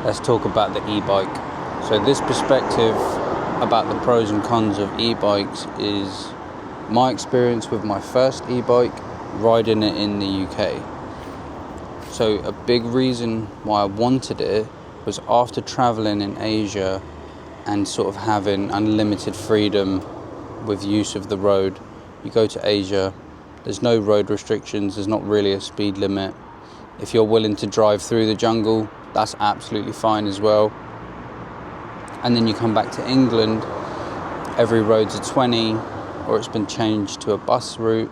let's talk about the e-bike. So this perspective about the pros and cons of e-bikes is my experience with my first e-bike, riding it in the UK. So a big reason why I wanted it was after traveling in Asia and sort of having unlimited freedom with use of the road. You go to Asia, there's no road restrictions, there's not really a speed limit. If you're willing to drive through the jungle, that's absolutely fine as well. And then you come back to England, every road's a 20, or it's been changed to a bus route.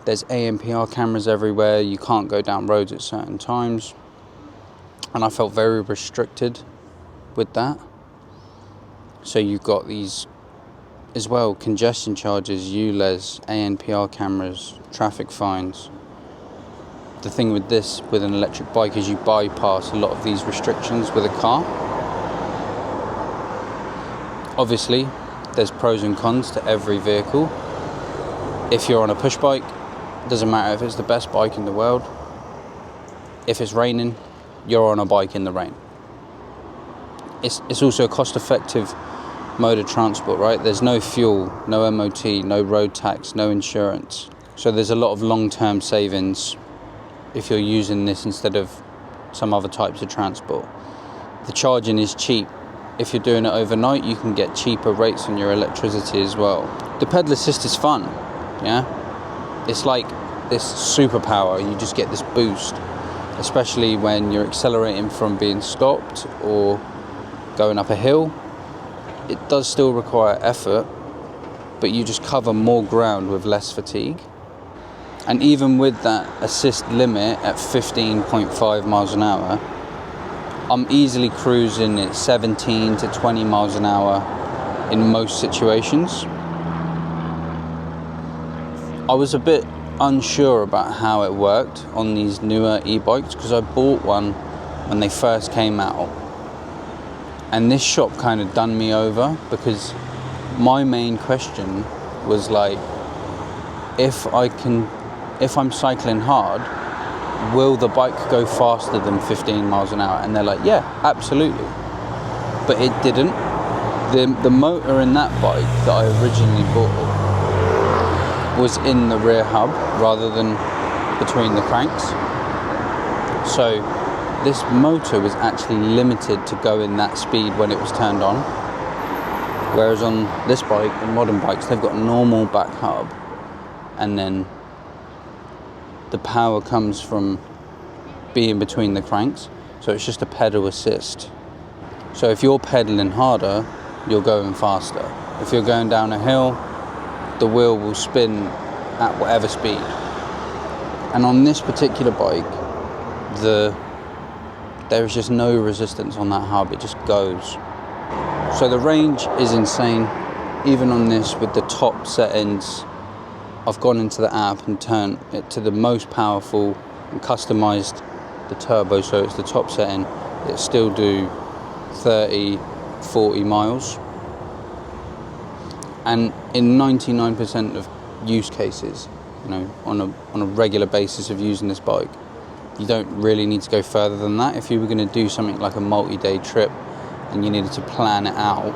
There's ANPR cameras everywhere, you can't go down roads at certain times. And I felt very restricted with that. So you've got these as well, congestion charges, ULEZ, ANPR cameras, traffic fines. The thing with this, with an electric bike, is you bypass a lot of these restrictions with a car. Obviously, there's pros and cons to every vehicle. If you're on a push bike, it doesn't matter if it's the best bike in the world. If it's raining, you're on a bike in the rain. It's also a cost-effective mode of transport, right? There's no fuel, no MOT, no road tax, no insurance. So there's a lot of long-term savings if you're using this instead of some other types of transport. The charging is cheap. If you're doing it overnight, you can get cheaper rates on your electricity as well. The pedal assist is fun, yeah? It's like this superpower. You just get this boost, especially when you're accelerating from being stopped or going up a hill. It does still require effort, but you just cover more ground with less fatigue. And even with that assist limit at 15.5 miles an hour, I'm easily cruising at 17 to 20 miles an hour in most situations. I was a bit unsure about how it worked on these newer e-bikes because I bought one when they first came out. And this shop kind of done me over because my main question was like, if I'm cycling hard, will the bike go faster than 15 miles an hour? And they're like, yeah, absolutely. But it didn't. The motor in that bike that I originally bought was in the rear hub rather than between the cranks. So this motor was actually limited to go in that speed when it was turned on. Whereas on this bike, the modern bikes, they've got a normal back hub, and then the power comes from being between the cranks. So it's just a pedal assist. So if you're pedaling harder, you're going faster. If you're going down a hill, the wheel will spin at whatever speed. And on this particular bike, there is just no resistance on that hub, it just goes. So the range is insane. Even on this with the top settings, I've gone into the app and turned it to the most powerful and customized the turbo, so it's the top setting. It still do 30, 40 miles. And in 99% of use cases, you know, on a regular basis of using this bike, you don't really need to go further than that. If you were going to do something like a multi-day trip and you needed to plan it out,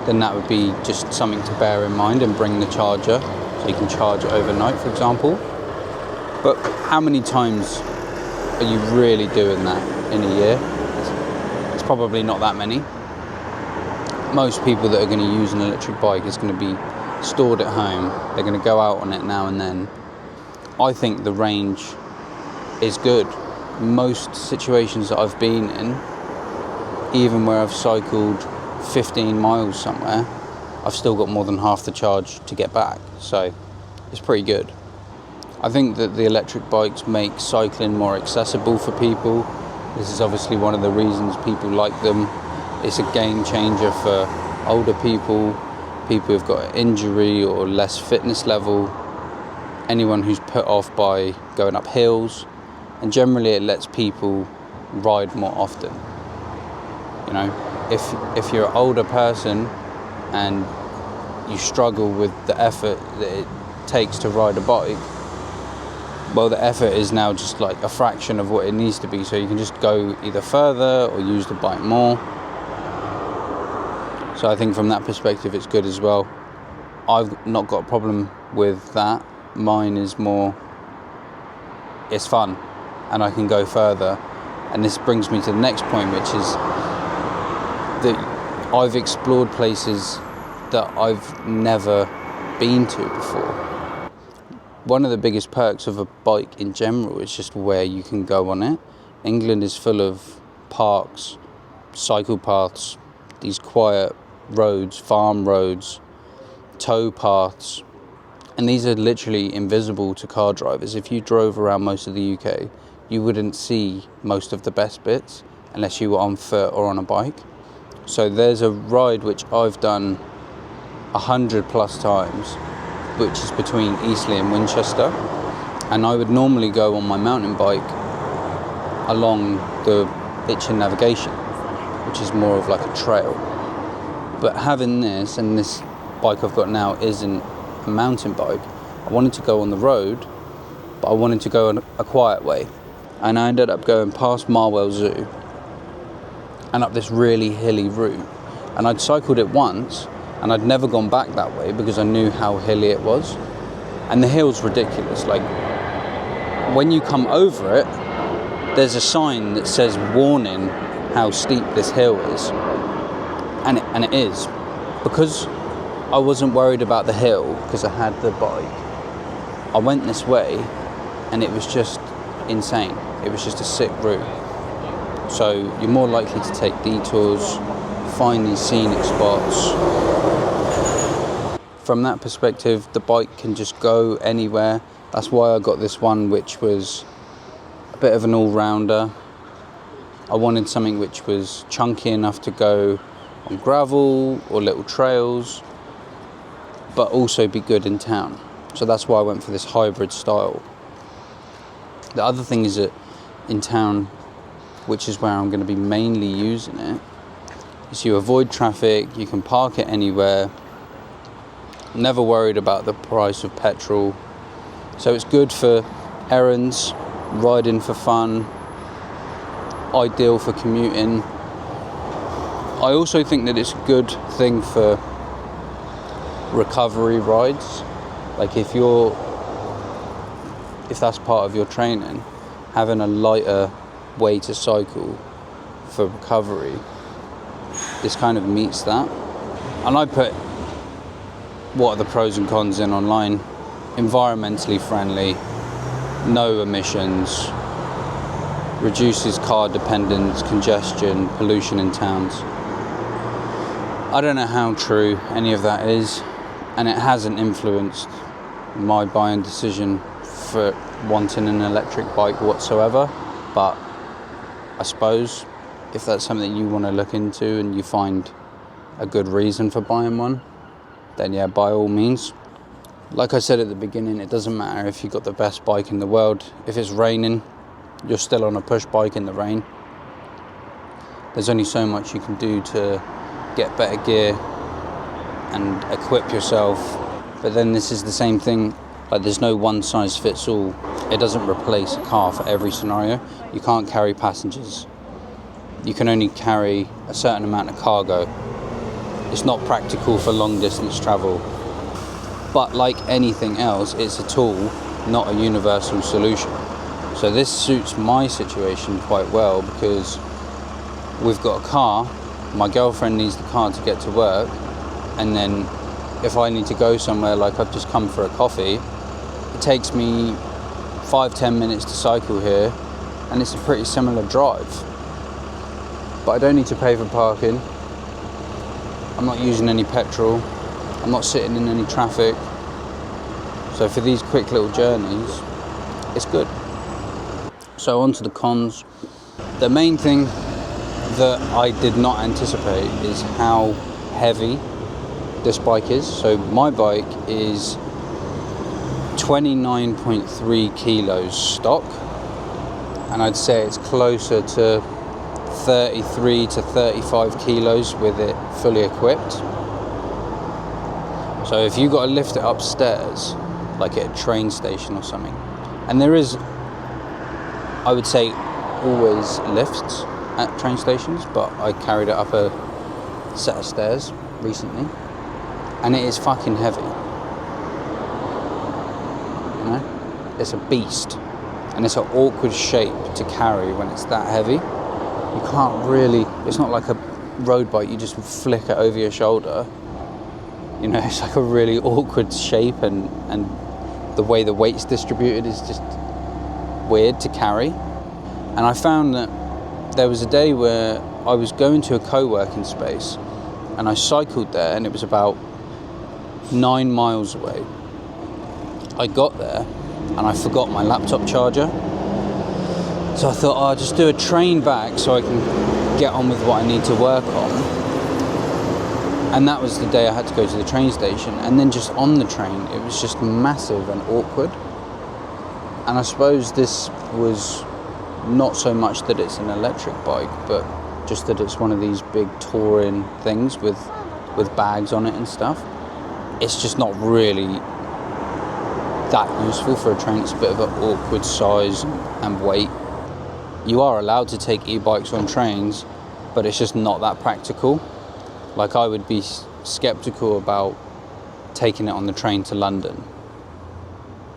then that would be just something to bear in mind, and bring the charger so you can charge it overnight, for example. But how many times are you really doing that in a year? It's probably not that many. Most people that are going to use an electric bike is going to be stored at home. They're going to go out on it now and then. I think the range is good. Most situations that I've been in, even where I've cycled 15 miles somewhere, I've still got more than half the charge to get back. So it's pretty good. I think that the electric bikes make cycling more accessible for people. This is obviously one of the reasons people like them. It's a game changer for older people, people who've got an injury or less fitness level, anyone who's put off by going up hills, and generally it lets people ride more often. You know, if you're an older person and you struggle with the effort that it takes to ride a bike, well, the effort is now just like a fraction of what it needs to be, so you can just go either further or use the bike more. So I think from that perspective it's good as well. I've not got a problem with that. Mine is more, it's fun and I can go further. And this brings me to the next point, which is that I've explored places that I've never been to before. One of the biggest perks of a bike in general is just where you can go on it. England is full of parks, cycle paths, these quiet roads, farm roads, tow paths, and these are literally invisible to car drivers. If you drove around most of the UK, you wouldn't see most of the best bits unless you were on foot or on a bike. So there's a ride which I've done 100+ times, which is between Eastleigh and Winchester, and I would normally go on my mountain bike along the Itchen navigation, which is more of like a trail. But having this, and this bike I've got now isn't a mountain bike, I wanted to go on the road, but I wanted to go on a quiet way, and I ended up going past Marwell Zoo and up this really hilly route, and I'd cycled it once and I'd never gone back that way because I knew how hilly it was, and the hill's ridiculous. Like, when you come over it, there's a sign that says warning how steep this hill is, and it is. Because I wasn't worried about the hill because I had the bike, I went this way and it was just insane. It was just a sick route. So you're more likely to take detours, find these scenic spots. From that perspective, the bike can just go anywhere. That's why I got this one, which was a bit of an all-rounder. I wanted something which was chunky enough to go on gravel or little trails, but also be good in town. So that's why I went for this hybrid style. The other thing is that in town, which is where I'm going to be mainly using it, is you avoid traffic, you can park it anywhere, never worried about the price of petrol. So it's good for errands, riding for fun, ideal for commuting. I also think that it's a good thing for recovery rides. Like if that's part of your training, having a lighter way to cycle for recovery, this kind of meets that. And I put what are the pros and cons in online. Environmentally friendly, no emissions, reduces car dependence, congestion, pollution in towns. I don't know how true any of that is, and it hasn't influenced my buying decision for wanting an electric bike whatsoever. But I suppose if that's something you want to look into and you find a good reason for buying one, then yeah, by all means. Like I said at the beginning, it doesn't matter if you've got the best bike in the world. If it's raining, you're still on a push bike in the rain. There's only so much you can do to get better gear and equip yourself. But then this is the same thing, like there's no one size fits all. It doesn't replace a car for every scenario. You can't carry passengers. You can only carry a certain amount of cargo. It's not practical for long distance travel. But like anything else, it's a tool, not a universal solution. So this suits my situation quite well because we've got a car, my girlfriend needs the car to get to work, and then if I need to go somewhere, like I've just come for a coffee, it takes me 5-10 minutes to cycle here, and it's a pretty similar drive. But I don't need to pay for parking, I'm not using any petrol, I'm not sitting in any traffic. So for these quick little journeys, it's good. So on to the cons. The main thing that I did not anticipate is how heavy this bike is. So my bike is 29.3 kilos stock, and I'd say it's closer to 33 to 35 kilos with it fully equipped. So if you got to lift it upstairs, like at a train station or something, And there is, I would say, always lifts at train stations, but I carried it up a set of stairs recently, and it is fucking heavy. You know, it's a beast, and it's an awkward shape to carry when it's that heavy. You can't really, it's not like a road bike, you just flick it over your shoulder. You know, it's like a really awkward shape, and the way the weight's distributed is just weird to carry. And I found that there was a day where I was going to a co-working space, and I cycled there, and it was about 9 miles away. I got there and I forgot my laptop charger, so I thought, I'll just do a train back so I can get on with what I need to work on. And that was the day I had to go to the train station, and then just on the train it was just massive and awkward. And I suppose this was not so much that it's an electric bike, but just that it's one of these big touring things with bags on it and stuff. It's just not really that useful for a train. It's a bit of an awkward size and weight. You are allowed to take e-bikes on trains, but it's just not that practical. Like, I would be skeptical about taking it on the train to London,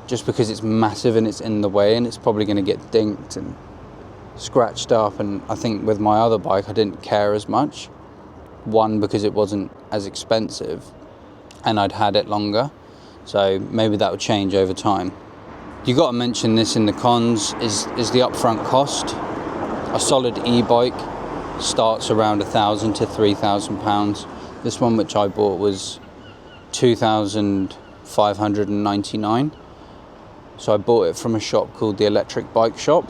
just because it's massive and it's in the way, and it's probably going to get dinked and scratched up. And I think with my other bike I didn't care as much. One, because it wasn't as expensive and I'd had it longer, so maybe that would change over time. You got to mention this in the cons is the upfront cost. A solid e-bike starts around £1,000 to £3,000. This one, which I bought, was £2,599. So I bought it from a shop called the Electric Bike Shop.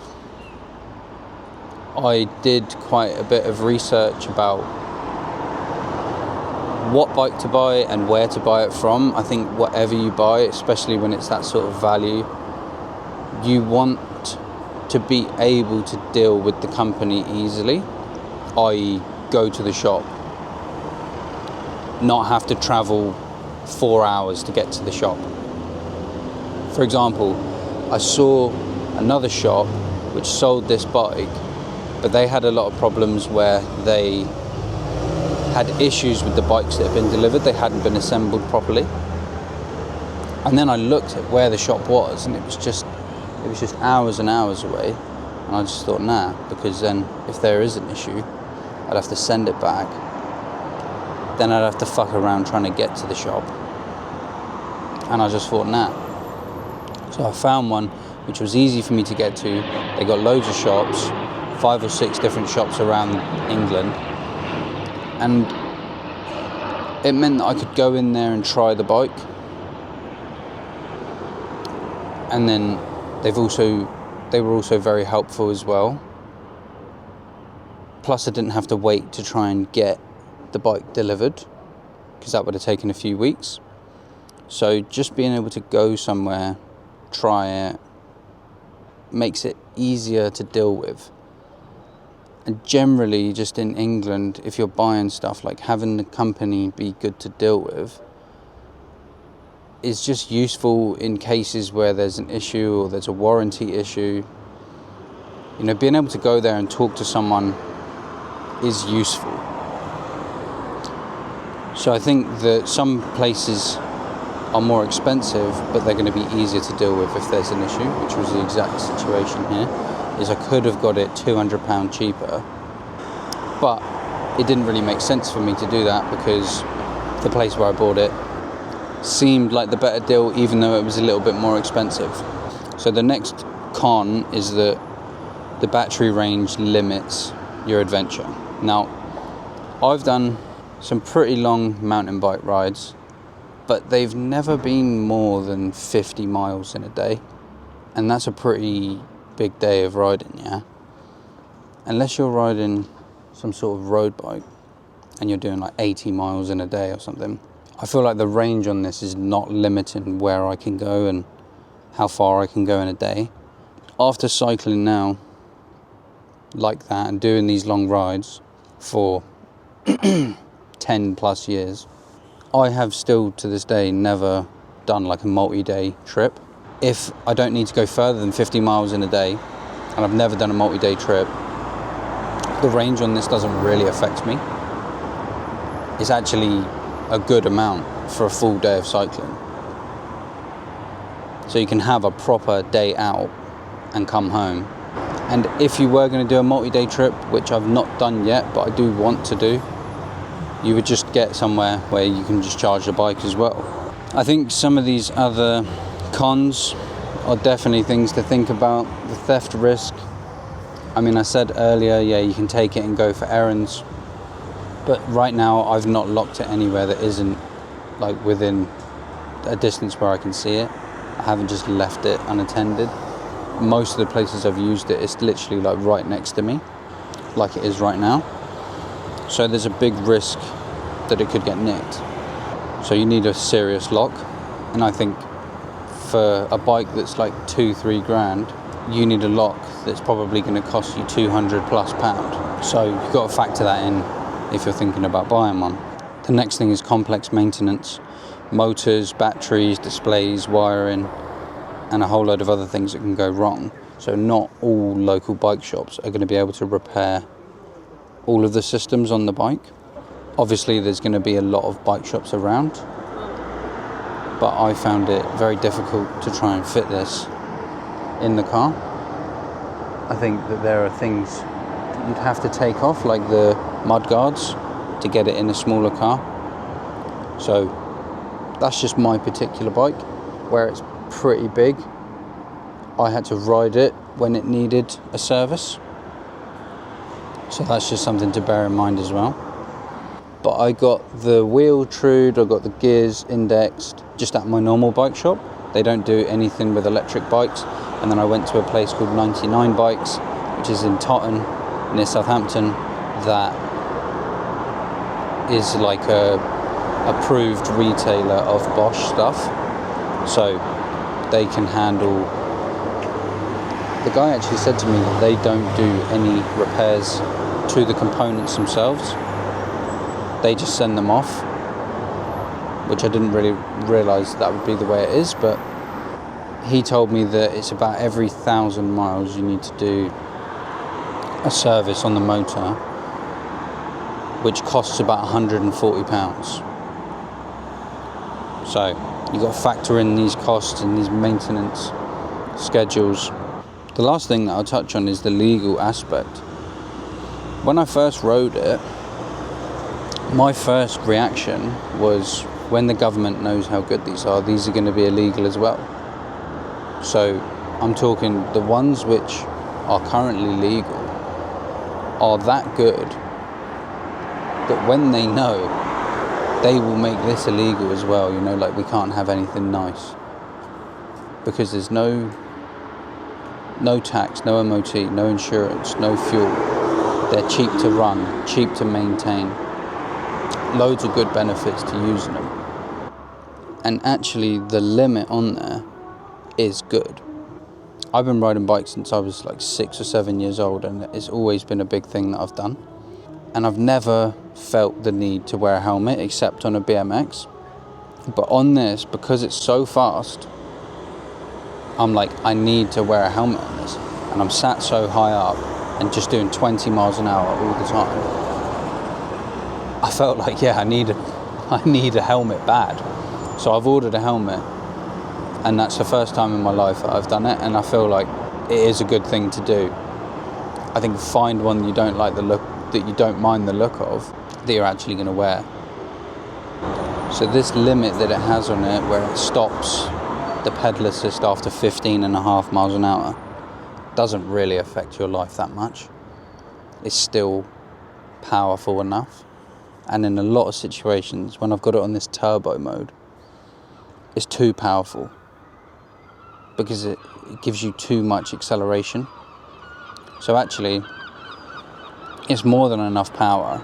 I did quite a bit of research about what bike to buy and where to buy it from. I think whatever you buy, especially when it's that sort of value, you want to be able to deal with the company easily, i.e. go to the shop, not have to travel 4 hours to get to the shop. For example, I saw another shop which sold this bike, but they had a lot of problems where they had issues with the bikes that had been delivered. They hadn't been assembled properly. And then I looked at where the shop was, and it was just hours and hours away. And I just thought, nah, because then if there is an issue, I'd have to send it back. Then I'd have to fuck around trying to get to the shop. And I just thought, nah. So I found one which was easy for me to get to. They got loads of shops, 5 or 6 different shops around England. And it meant that I could go in there and try the bike. And then they were also very helpful as well. Plus I didn't have to wait to try and get the bike delivered, because that would have taken a few weeks. So just being able to go somewhere, try it, makes it easier to deal with. And generally, just in England, if you're buying stuff, like having the company be good to deal with is just useful in cases where there's an issue or there's a warranty issue. You know, being able to go there and talk to someone is useful. So I think that some places are more expensive, but they're going to be easier to deal with if there's an issue, which was the exact situation here. Is I could have got it £200 cheaper, but it didn't really make sense for me to do that, because the place where I bought it seemed like the better deal, even though it was a little bit more expensive. So the next con is that the battery range limits your adventure. Now, I've done some pretty long mountain bike rides, but they've never been more than 50 miles in a day, and that's a pretty big day of riding, yeah? Unless you're riding some sort of road bike and you're doing like 80 miles in a day or something, I feel like the range on this is not limiting where I can go and how far I can go in a day. After cycling now like that and doing these long rides for 10 plus years, I have still to this day never done like a multi-day trip. if I don't need to go further than 50 miles in a day, and I've never done a multi-day trip, the range on this doesn't really affect me. It's actually a good amount for a full day of cycling. So you can have a proper day out and come home. And if you were going to do a multi-day trip, which I've not done yet, but I do want to do, you would just get somewhere where you can just charge the bike as well. I think some of these other cons are definitely things to think about. The theft risk. I mean, I said earlier, yeah, you can take it and go for errands. But right now, I've not locked it anywhere that isn't like within a distance where I can see it. I haven't just left it unattended. Most of the places I've used it, it's literally like right next to me, like it is right now. So there's a big risk that it could get nicked. So you need a serious lock. And I think for a bike that's like 2-3 grand, you need a lock that's probably going to cost you £200+. So you've got to factor that in if you're thinking about buying one. The next thing is complex maintenance. Motors, batteries, displays, wiring, and a whole load of other things that can go wrong. So not all local bike shops are going to be able to repair all of the systems on the bike. Obviously there's going to be a lot of bike shops around, but I found it very difficult to try and fit this in the car. I think that there are things that you'd have to take off, like the mud guards, to get it in a smaller car. So that's just my particular bike, where it's pretty big. I had to ride it when it needed a service. So that's just something to bear in mind as well. But I got the wheel trued, I got the gears indexed just at my normal bike shop. They don't do anything with electric bikes. And then I went to a place called 99 Bikes, which is in Totton, near Southampton, that is like a approved retailer of Bosch stuff. So they can handle. The guy actually said to me that they don't do any repairs to the components themselves. They just send them off, which I didn't really realise that would be the way it is, but he told me that it's about every 1,000 miles you need to do a service on the motor, which costs about £140. So you've got to factor in these costs and these maintenance schedules. The last thing that I'll touch on is the legal aspect. When I first rode it, my first reaction was, when the government knows how good these are going to be illegal as well. So I'm talking the ones which are currently legal are that good that when they know, they will make this illegal as well. You know, like we can't have anything nice because there's no tax, no MOT, no insurance, no fuel. They're cheap to run, cheap to maintain. Loads of good benefits to using them. And actually the limit on there is good. I've been riding bikes since I was like 6 or 7 years old, and it's always been a big thing that I've done. And I've never felt the need to wear a helmet except on a BMX. But on this, because it's so fast, I'm like, I need to wear a helmet on this. And I'm sat so high up and just doing 20 miles an hour all the time. I felt like, yeah, I need a helmet bad. So I've ordered a helmet, and that's the first time in my life that I've done it, and I feel like it is a good thing to do. I think find one that you don't like the look, that you don't mind the look of, that you're actually going to wear. So this limit that it has on it, where it stops the pedal assist after 15.5 miles an hour, doesn't really affect your life that much. It's still powerful enough. And in a lot of situations, when I've got it on this turbo mode, it's too powerful because it gives you too much acceleration. So actually, it's more than enough power.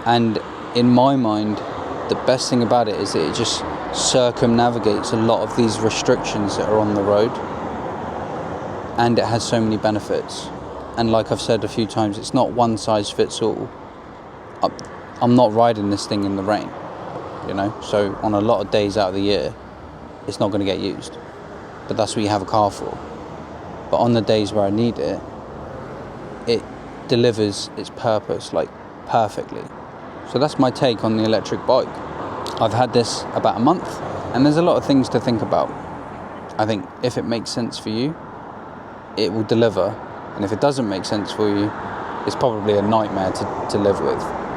And in my mind, the best thing about it is that it just circumnavigates a lot of these restrictions that are on the road. And it has so many benefits. And like I've said a few times, it's not one size fits all. I'm not riding this thing in the rain, you know? So on a lot of days out of the year, it's not going to get used. but that's what you have a car for. But on the days where I need it, it delivers its purpose like perfectly. So that's my take on the electric bike. I've had this about a month, and there's a lot of things to think about. I think if it makes sense for you, it will deliver, and if it doesn't make sense for you, it's probably a nightmare to live with.